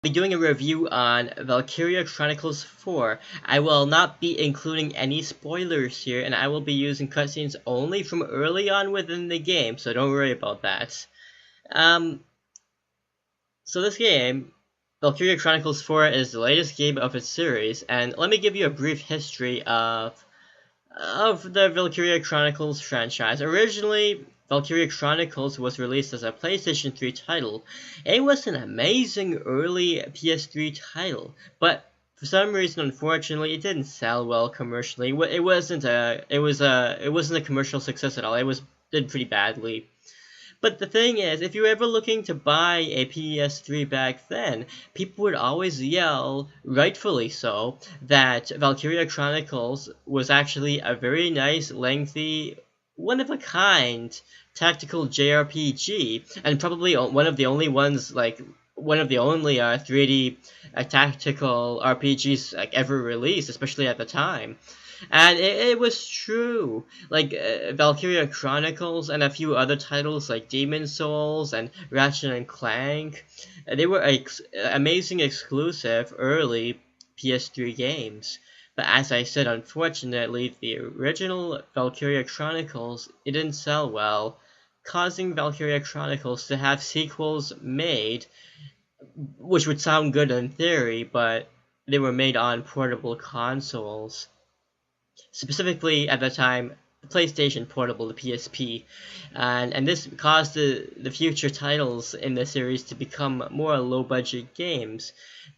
Be doing a review on Valkyria Chronicles 4. I will not be including any spoilers here, and I will be using cutscenes only from early on within the game, so don't worry about that. So this game, Valkyria Chronicles 4, is the latest game of its series, and let me give you a brief history of the Valkyria Chronicles franchise. Originally, Valkyria Chronicles was released as a PlayStation 3 title. It was an amazing early PS3 title, but for some reason, unfortunately, it didn't sell well commercially. It wasn't a commercial success at all. Did pretty badly. But the thing is, if you were ever looking to buy a PS3 back then, people would always yell, rightfully so, that Valkyria Chronicles was actually a very nice, lengthy, one-of-a-kind tactical JRPG, and probably one of the only 3D tactical RPGs ever released, especially at the time. And it was true. Valkyria Chronicles and a few other titles like Demon Souls and Ratchet and Clank, they were amazing exclusive early PS3 games. But as I said, unfortunately, the original Valkyria Chronicles, it didn't sell well, causing Valkyria Chronicles to have sequels made, which would sound good in theory, but they were made on portable consoles. Specifically at the time, the PlayStation Portable, the PSP, and this caused the future titles in the series to become more low-budget games,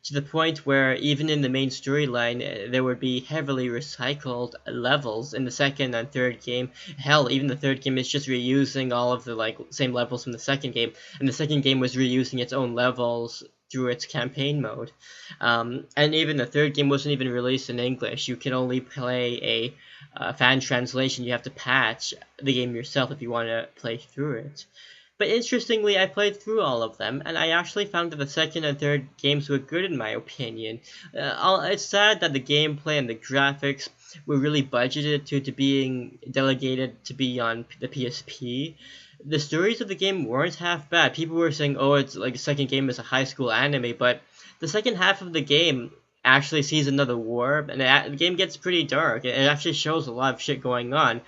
to the point where even in the main storyline, there would be heavily recycled levels in the second and third game. Hell, even the third game is just reusing all of the same levels from the second game, and the second game was reusing its own levels through its campaign mode. And even the third game wasn't even released in English. You can only play a fan translation. You have to patch the game yourself if you want to play through it. But interestingly, I played through all of them, and I actually found that the second and third games were good in my opinion. It's sad that the gameplay and the graphics were really budgeted to being delegated to be on the PSP. The stories of the game weren't half bad. People were saying, oh, it's like the second game is a high school anime, but the second half of the game actually sees another war, and the game gets pretty dark. It actually shows a lot of shit going on.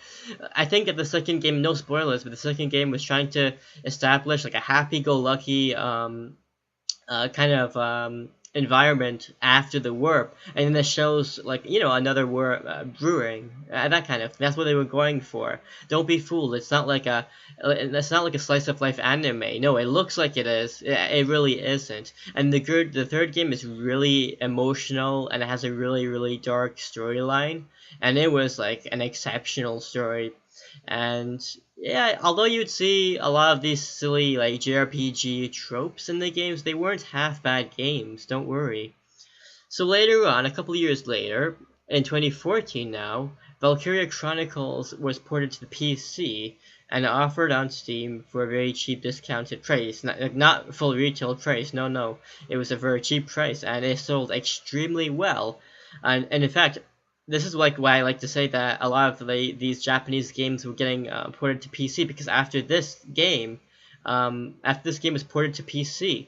I think that the second game, no spoilers, but the second game was trying to establish a happy-go-lucky environment after the war, and then it shows another war brewing, that kind of. That's what they were going for. Don't be fooled. It's not like a slice of life anime. No, it looks like it is. It really isn't. And the third game is really emotional, and it has a really, really dark storyline, and it was an exceptional story. And yeah, although you'd see a lot of these silly JRPG tropes in the games, they weren't half bad games, don't worry. So later on, a couple of years later, in 2014 now, Valkyria Chronicles was ported to the PC and offered on Steam for a very cheap discounted price. Not full retail price, no. It was a very cheap price, and it sold extremely well. And in fact, this is why I like to say that a lot of these Japanese games were getting ported to PC, because after this game was ported to PC,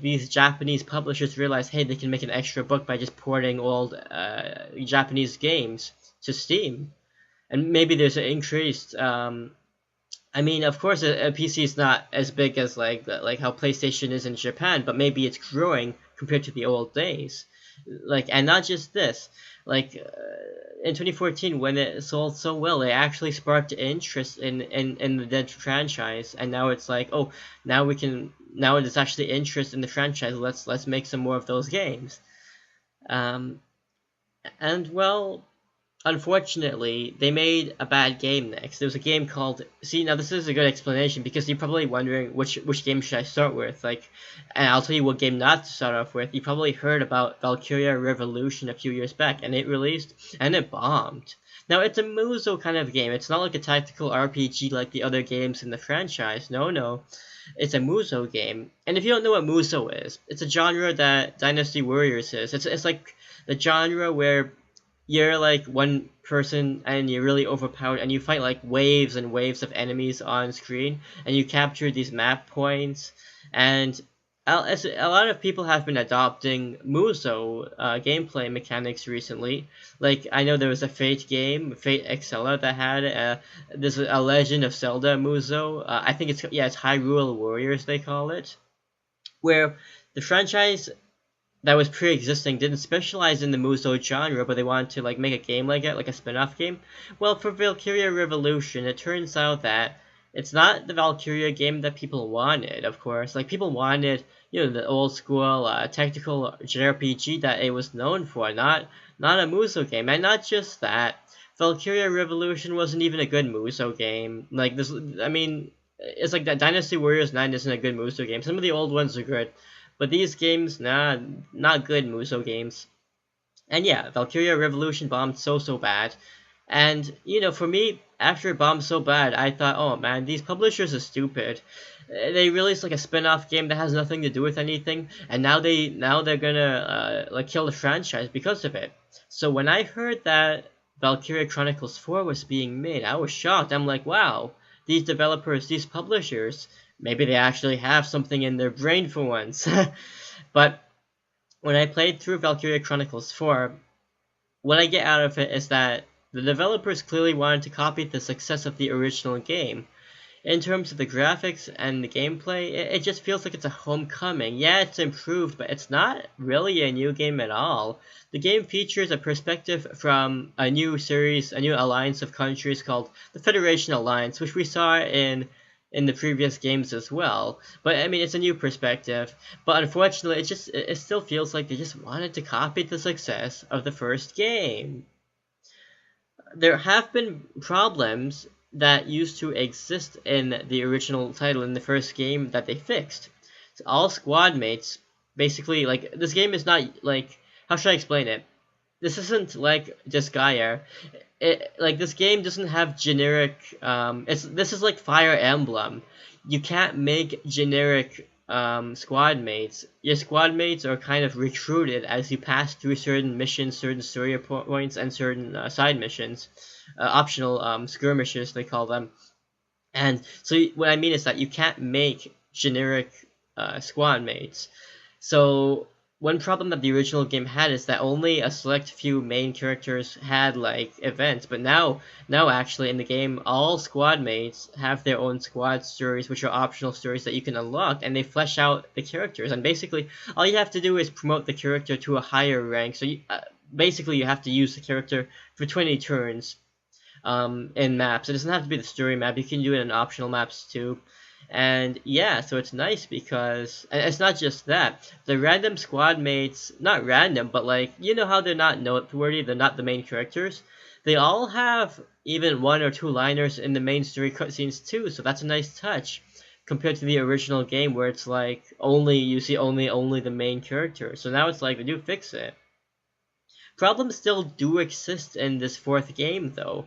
these Japanese publishers realized, hey, they can make an extra buck by just porting old Japanese games to Steam, and maybe there's an increased. I mean, of course, a PC is not as big as like how PlayStation is in Japan, but maybe it's growing compared to the old days. And not just this. In 2014, when it sold so well, it actually sparked interest in the Dead franchise, and now it's now there's actually interest in the franchise. Let's make some more of those games. And well, unfortunately, they made a bad game next. There was a game called... See, now this is a good explanation, because you're probably wondering which game should I start with. And I'll tell you what game not to start off with. You probably heard about Valkyria Revolution a few years back, and it released, and it bombed. Now, it's a Muso kind of game. It's not like a tactical RPG like the other games in the franchise. No. It's a Muso game. And if you don't know what Muso is, it's a genre that Dynasty Warriors is. It's like the genre where you're one person and you're really overpowered, and you fight waves and waves of enemies on screen, and you capture these map points, and A lot of people have been adopting Muso gameplay mechanics recently. Like, I know there was a Fate game, Fate Exella, that had there's a Legend of Zelda Muso. I think it's Hyrule Warriors they call it, where the franchise that was pre-existing didn't specialize in the Muso genre, but they wanted to like make a game like it, like a spin-off game. Well, for Valkyria Revolution, it turns out that it's not the Valkyria game that people wanted. Of course, like people wanted, the old school tactical JRPG that it was known for, not a Muso game, and not just that. Valkyria Revolution wasn't even a good Muso game. Like this, I mean, it's like that Dynasty Warriors 9 isn't a good Muso game. Some of the old ones are good, but these games, nah, not good Muso games. And yeah, Valkyria Revolution bombed so bad. And, for me, after it bombed so bad, I thought, oh man, these publishers are stupid. They released like a spin-off game that has nothing to do with anything, and now they're gonna like kill the franchise because of it. So when I heard that Valkyria Chronicles 4 was being made, I was shocked. I'm like, wow, these developers, these publishers, maybe they actually have something in their brain for once. But when I played through Valkyria Chronicles 4, what I get out of it is that the developers clearly wanted to copy the success of the original game. In terms of the graphics and the gameplay, it just feels like it's a homecoming. Yeah, it's improved, but it's not really a new game at all. The game features a perspective from a new series, a new alliance of countries called the Federation Alliance, which we saw in the previous games as well. But I mean, it's a new perspective. But unfortunately, it still feels like they just wanted to copy the success of the first game. There have been problems that used to exist in the original title in the first game that they fixed. So all squad mates, basically, like, this game is not, like, how should I explain it? This isn't like Disgaea. Like, this game doesn't have generic, this is like Fire Emblem. You can't make generic squad mates. Your squad mates are kind of recruited as you pass through certain missions, certain story points, and certain side missions, optional skirmishes they call them. And so what I mean is that you can't make generic squad mates. So one problem that the original game had is that only a select few main characters had like events, but now actually in the game all squad mates have their own squad stories, which are optional stories that you can unlock, and they flesh out the characters. And basically all you have to do is promote the character to a higher rank. So basically you have to use the character for 20 turns in maps. It doesn't have to be the story map. You can do it in optional maps too. And yeah, so it's nice because, and it's not just that, the random squad mates, not random, but like, you know how they're not noteworthy, they're not the main characters? They all have even one or two liners in the main story cutscenes too, so that's a nice touch compared to the original game where it's like you see only the main character. So now it's like they do fix it. Problems still do exist in this fourth game though.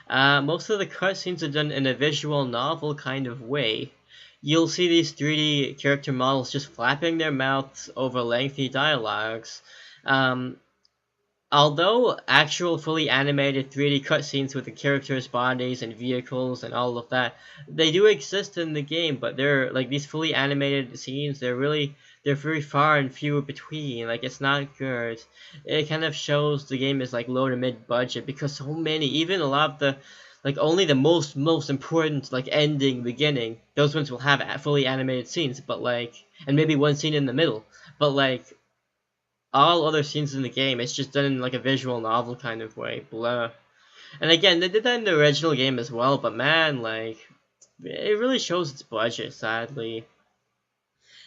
Most of the cutscenes are done in a visual novel kind of way. You'll see these 3D character models just flapping their mouths over lengthy dialogues. Although actual fully animated 3D cutscenes with the characters' bodies and vehicles and all of that, they do exist in the game, but they're like these fully animated scenes, they're very far and few between. Like, it's not good. It kind of shows the game is like low to mid budget because so many, even a lot of the like only the most important like ending, beginning, those ones will have fully animated scenes, but like, and maybe one scene in the middle, but like all other scenes in the game, it's just done in like a visual novel kind of way. Blah. And again, they did that in the original game as well, but man, like, it really shows its budget, sadly.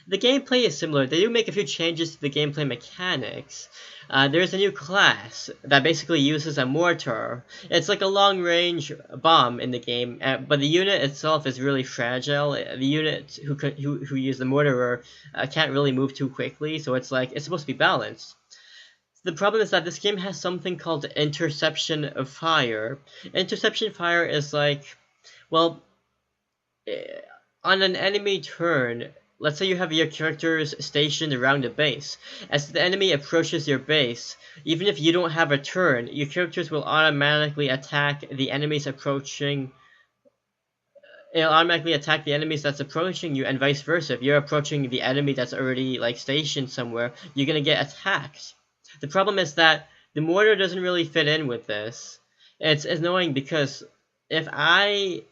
The gameplay is similar. They do make a few changes to the gameplay mechanics. There's a new class that basically uses a mortar. It's like a long-range bomb in the game, but the unit itself is really fragile. The unit who use the mortar can't really move too quickly, so it's like it's supposed to be balanced. The problem is that this game has something called interception of fire. Interception fire is like, well, on an enemy turn, let's say you have your characters stationed around a base. As the enemy approaches your base, even if you don't have a turn, your characters will automatically attack the enemies approaching it'll automatically attack the enemies that's approaching you, and vice versa. If you're approaching the enemy that's already like stationed somewhere, you're gonna get attacked. The problem is that the mortar doesn't really fit in with this. It's annoying because if I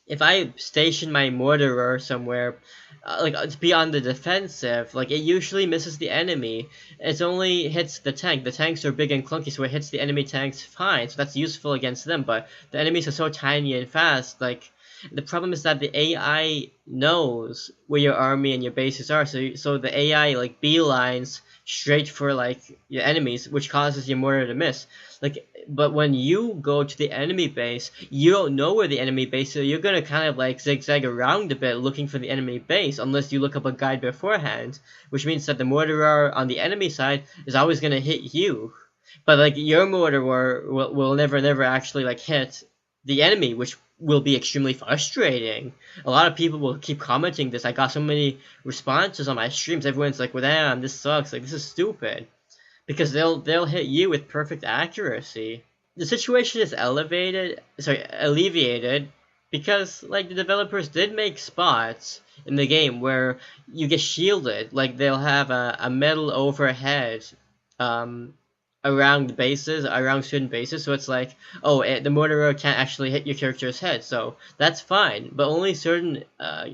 if I station my mortarer somewhere, to be on the defensive, like it usually misses the enemy. It only hits the tank. The tanks are big and clunky, so it hits the enemy tanks fine. So that's useful against them. But the enemies are so tiny and fast. Like the problem is that the AI knows where your army and your bases are. So the AI like beelines straight for like your enemies, which causes your mortar to miss. Like, but when you go to the enemy base, you don't know where the enemy base is, so you're gonna kind of like zigzag around a bit looking for the enemy base, unless you look up a guide beforehand, which means that the mortarer on the enemy side is always gonna hit you. But like your mortarer will never actually like hit the enemy, which will be extremely frustrating. A lot of people will keep commenting this. I got so many responses on my streams. Everyone's like, well, damn, this sucks. Like, this is stupid. Because they'll hit you with perfect accuracy. The situation is alleviated because like the developers did make spots in the game where you get shielded. Like they'll have a metal overhead um around the bases, around certain bases, so it's like, oh, the mortarer can't actually hit your character's head, so that's fine. But only certain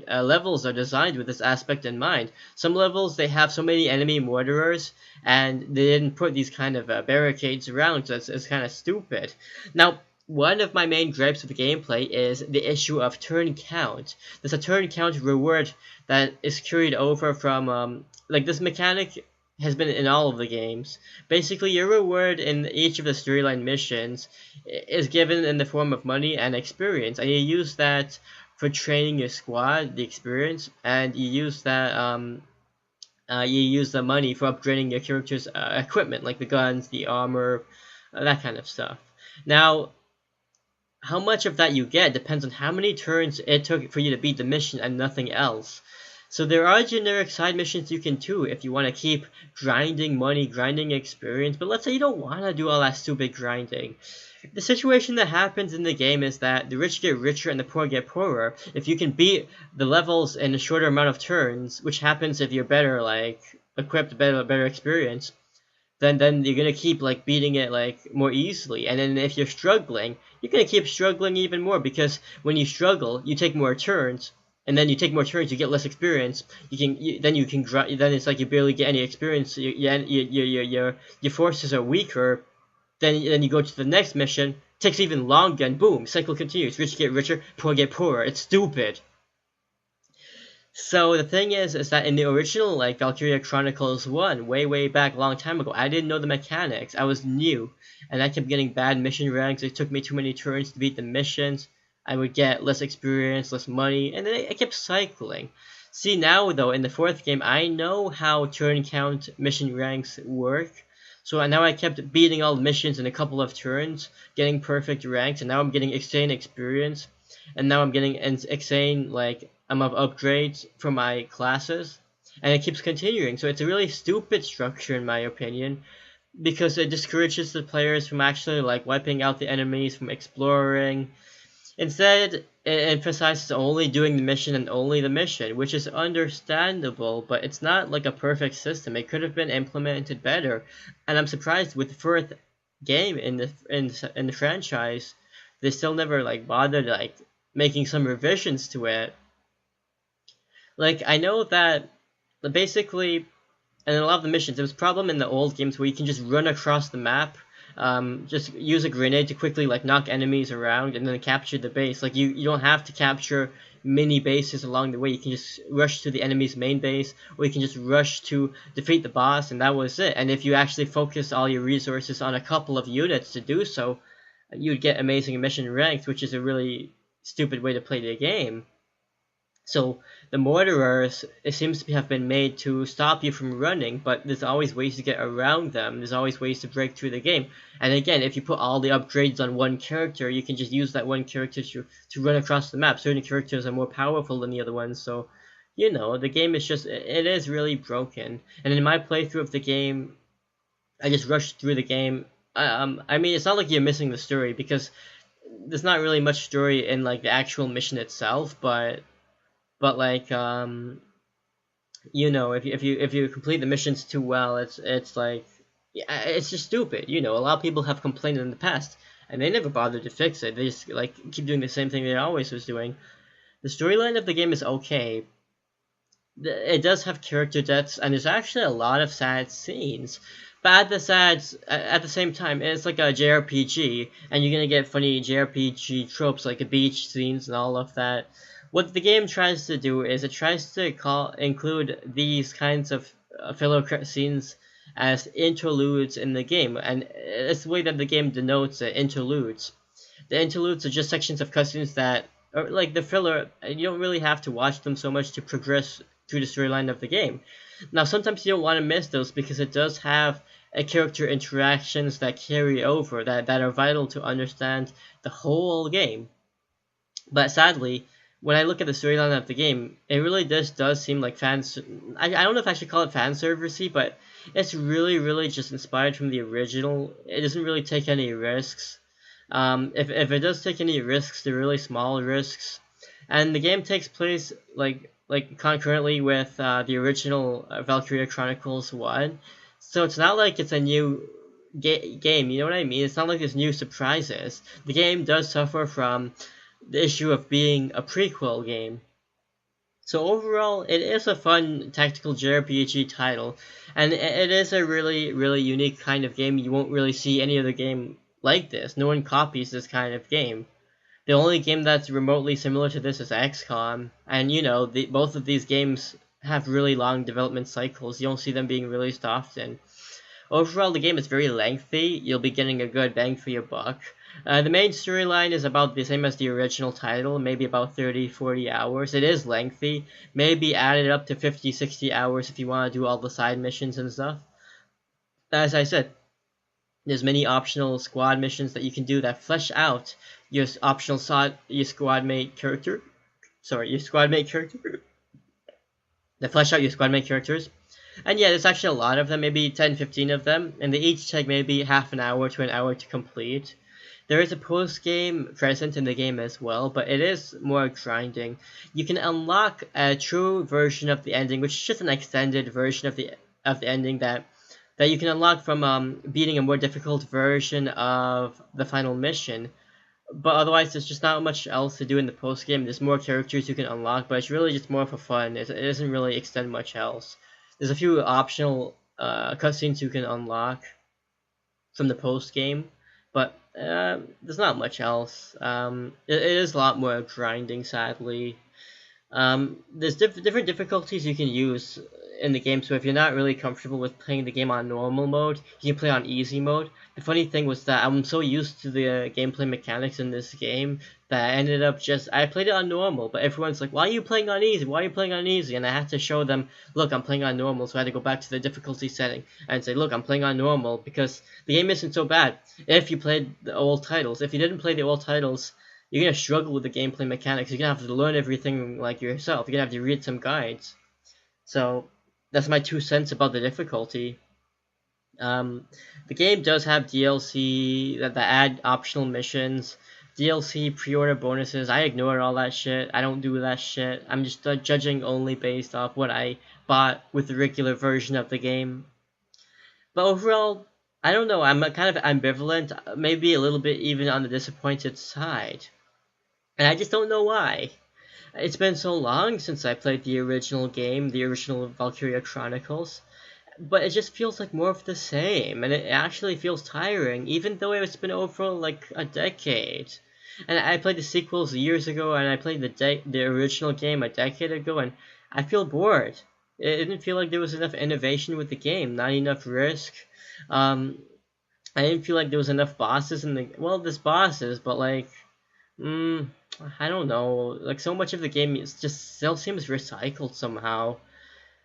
levels are designed with this aspect in mind. Some levels, they have so many enemy mortarers, and they didn't put these kind of barricades around, so it's kind of stupid. Now, one of my main gripes with the gameplay is the issue of turn count. There's a turn count reward that is carried over from, like this mechanic has been in all of the games. Basically, your reward in each of the storyline missions is given in the form of money and experience, and you use that for training your squad, the experience, and you use that you use the money for upgrading your character's equipment, like the guns, the armor, that kind of stuff. Now, how much of that you get depends on how many turns it took for you to beat the mission and nothing else. So there are generic side missions you can do if you want to keep grinding money, grinding experience, but let's say you don't want to do all that stupid grinding. The situation that happens in the game is that the rich get richer and the poor get poorer. If you can beat the levels in a shorter amount of turns, which happens if you're better, like, equipped, better experience, then you're gonna keep like beating it like more easily. And then if you're struggling, you're gonna keep struggling even more, because when you struggle, you take more turns, and then you take more turns, you get less experience. Then it's like you barely get any experience. Your forces are weaker. Then you go to the next mission, takes even longer, and boom, cycle continues. Rich get richer, poor get poorer. It's stupid. So the thing is that in the original like Valkyria Chronicles 1, way back a long time ago, I didn't know the mechanics. I was new, and I kept getting bad mission ranks. It took me too many turns to beat the missions. I would get less experience, less money, and then I kept cycling. See, now though, in the fourth game, I know how turn count mission ranks work. So now I kept beating all the missions in a couple of turns, getting perfect ranks, and now I'm getting insane experience, and now I'm getting insane like of upgrades for my classes, and it keeps continuing. So it's a really stupid structure in my opinion, because it discourages the players from actually like wiping out the enemies, from exploring. Instead, it emphasizes only doing the mission and only the mission, which is understandable, but it's not like a perfect system. It could have been implemented better, and I'm surprised with the fourth game in the franchise, they still never like bothered like making some revisions to it. Like, I know that basically, in a lot of the missions, there was a problem in the old games where you can just run across the map, just use a grenade to quickly, like, knock enemies around and then capture the base. Like, you don't have to capture mini bases along the way. You can just rush to the enemy's main base, or you can just rush to defeat the boss, and that was it. And if you actually focus all your resources on a couple of units to do so, you'd get amazing mission ranks, which is a really stupid way to play the game. So the mortarers, it seems to have been made to stop you from running, but there's always ways to get around them. There's always ways to break through the game. And again, if you put all the upgrades on one character, you can just use that one character to run across the map. Certain characters are more powerful than the other ones, so, you know, the game is just, it is really broken. And in my playthrough of the game, I just rushed through the game. I mean, it's not like you're missing the story, because there's not really much story in like the actual mission itself, but like you know, if you complete the missions too well, it's like, yeah, it's just stupid. You know, a lot of people have complained in the past, and they never bothered to fix it. They just like keep doing the same thing they always was doing. The storyline of the game is okay. It does have character deaths, and there's actually a lot of sad scenes. But at the same time, it's like a JRPG, and you're gonna get funny JRPG tropes like the beach scenes and all of that. What the game tries to do is it tries to include these kinds of filler scenes as interludes in the game, and it's the way that the game denotes it, interludes. The interludes are just sections of cutscenes that, or like the filler, you don't really have to watch them so much to progress through the storyline of the game. Now, sometimes you don't want to miss those because it does have a character interactions that carry over, that are vital to understand the whole game. But sadly, when I look at the storyline of the game, it really does seem like fans. I don't know if I should call it fan servicey, but it's really just inspired from the original. It doesn't really take any risks. If it does take any risks, they're really small risks, and the game takes place like concurrently with the original Valkyria Chronicles 1, so it's not like it's a new game. You know what I mean? It's not like there's new surprises. The game does suffer from the issue of being a prequel game. So overall, it is a fun tactical JRPG title, and it is a really unique kind of game. You won't really see any other game like this. No one copies this kind of game. The only game that's remotely similar to this is XCOM, and you know, both of these games have really long development cycles. You don't see them being released often. Overall, the game is very lengthy. You'll be getting a good bang for your buck. The main storyline is about the same as the original title, maybe about 30-40 hours. It is lengthy, maybe added up to 50-60 hours if you want to do all the side missions and stuff. As I said, there's many optional squad missions that you can do that flesh out your your squad mate character. Sorry, your squad mate character. That flesh out your squad mate characters. And yeah, there's actually a lot of them, maybe 10-15 of them, and they each take maybe half an hour to an hour to complete. There is a post-game present in the game as well, but it is more grinding. You can unlock a true version of the ending, which is just an extended version of the ending that you can unlock from beating a more difficult version of the final mission. But otherwise, there's just not much else to do in the post game. There's more characters you can unlock, but it's really just more for fun. It doesn't really extend much else. There's a few optional cutscenes you can unlock from the post game, but there's not much else. It is a lot more grinding, sadly. There's different difficulties you can use in the game, so if you're not really comfortable with playing the game on normal mode, you can play on easy mode. The funny thing was that I'm so used to the gameplay mechanics in this game that I ended up I played it on normal, but everyone's like, why are you playing on easy? Why are you playing on easy? And I had to show them, look, I'm playing on normal, so I had to go back to the difficulty setting and say, look, I'm playing on normal, because the game isn't so bad if you played the old titles. If you didn't play the old titles, you're going to struggle with the gameplay mechanics. You're going to have to learn everything like yourself. You're going to have to read some guides. So that's my 2 cents about the difficulty. The game does have DLC that add optional missions, DLC pre-order bonuses. I ignore all that shit. I don't do that shit. I'm just judging only based off what I bought with the regular version of the game. But overall, I don't know. I'm kind of ambivalent, maybe a little bit even on the disappointed side. And I just don't know why. It's been so long since I played the original game, the original Valkyria Chronicles, but it just feels like more of the same, and it actually feels tiring, even though it's been over like a decade. And I played the sequels years ago, and I played the original game a decade ago, and I feel bored. It didn't feel like there was enough innovation with the game, not enough risk. I didn't feel like there was enough bosses in the... Well, there's bosses, but like... I don't know, like so much of the game still seems recycled somehow.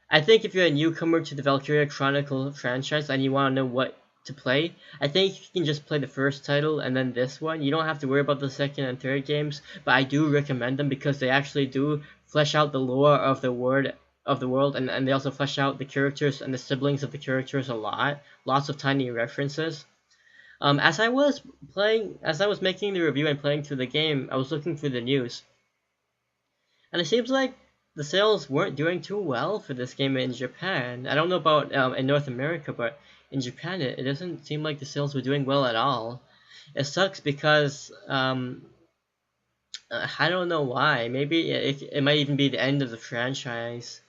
I think if you're a newcomer to the Valkyria Chronicles franchise and you want to know what to play, I think you can just play the first title and then this one. You don't have to worry about the second and third games, but I do recommend them because they actually do flesh out the lore of the world, and they also flesh out the characters and the siblings of the characters a lot. Lots of tiny references. As I was making the review and playing through the game, I was looking through the news, and it seems like the sales weren't doing too well for this game in Japan. I don't know about in North America, but in Japan, it doesn't seem like the sales were doing well at all. It sucks because I don't know why. Maybe it might even be the end of the franchise.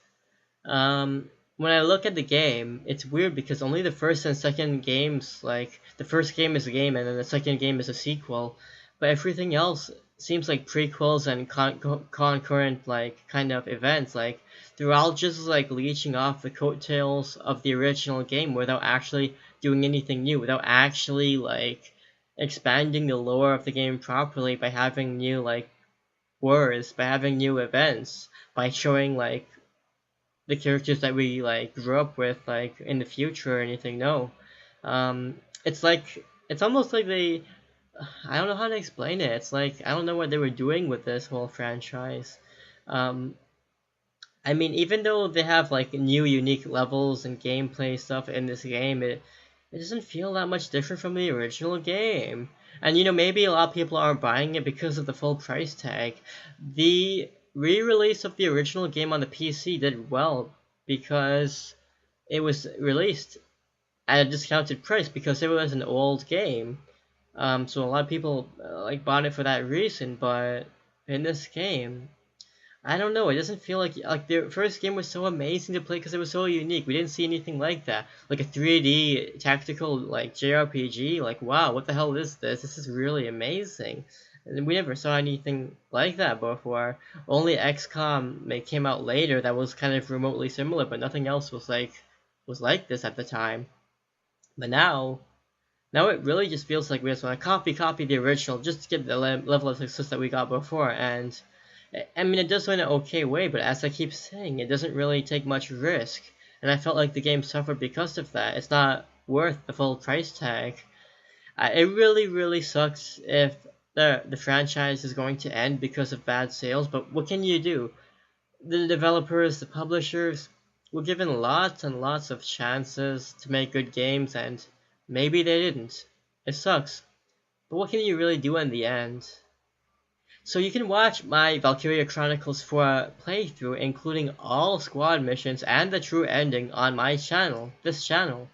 When I look at the game, it's weird because only the first and second games, like the first game is a game and then the second game is a sequel, but everything else seems like prequels and concurrent like kind of events. Like they're all just like leeching off the coattails of the original game without actually doing anything new, without actually like expanding the lore of the game properly by having new like words, by having new events, by showing like the characters that we like grew up with like in the future or anything. No, it's almost like I don't know how to explain it. It's like I don't know what they were doing with this whole franchise. um I mean, even though they have like new unique levels and gameplay stuff in this game, it doesn't feel that much different from the original game. And maybe a lot of people aren't buying it because of the full price tag. The re-release of the original game on the PC did well because it was released at a discounted price because it was an old game. So a lot of people like bought it for that reason. But in this game, I don't know. It doesn't feel like the first game was so amazing to play because it was so unique. We didn't see anything like that, like a 3D tactical like JRPG. Like, wow, what the hell is this? This is really amazing. And we never saw anything like that before. Only XCOM came out later that was kind of remotely similar, but nothing else was like this at the time. But now it really just feels like we just want to copy the original just to get the level of success that we got before. And I mean, it does so in an okay way, but as I keep saying, it doesn't really take much risk. And I felt like the game suffered because of that. It's not worth the full price tag. It really, really sucks if the franchise is going to end because of bad sales, but what can you do? The developers, the publishers, were given lots and lots of chances to make good games, and maybe they didn't. It sucks. But what can you really do in the end? So you can watch my Valkyria Chronicles for a playthrough, including all squad missions and the true ending on my channel, this channel.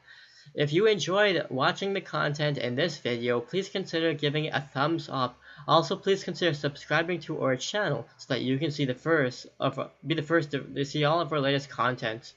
If you enjoyed watching the content in this video, please consider giving it a thumbs up. Also, please consider subscribing to our channel so that you can be the first to see all of our latest content.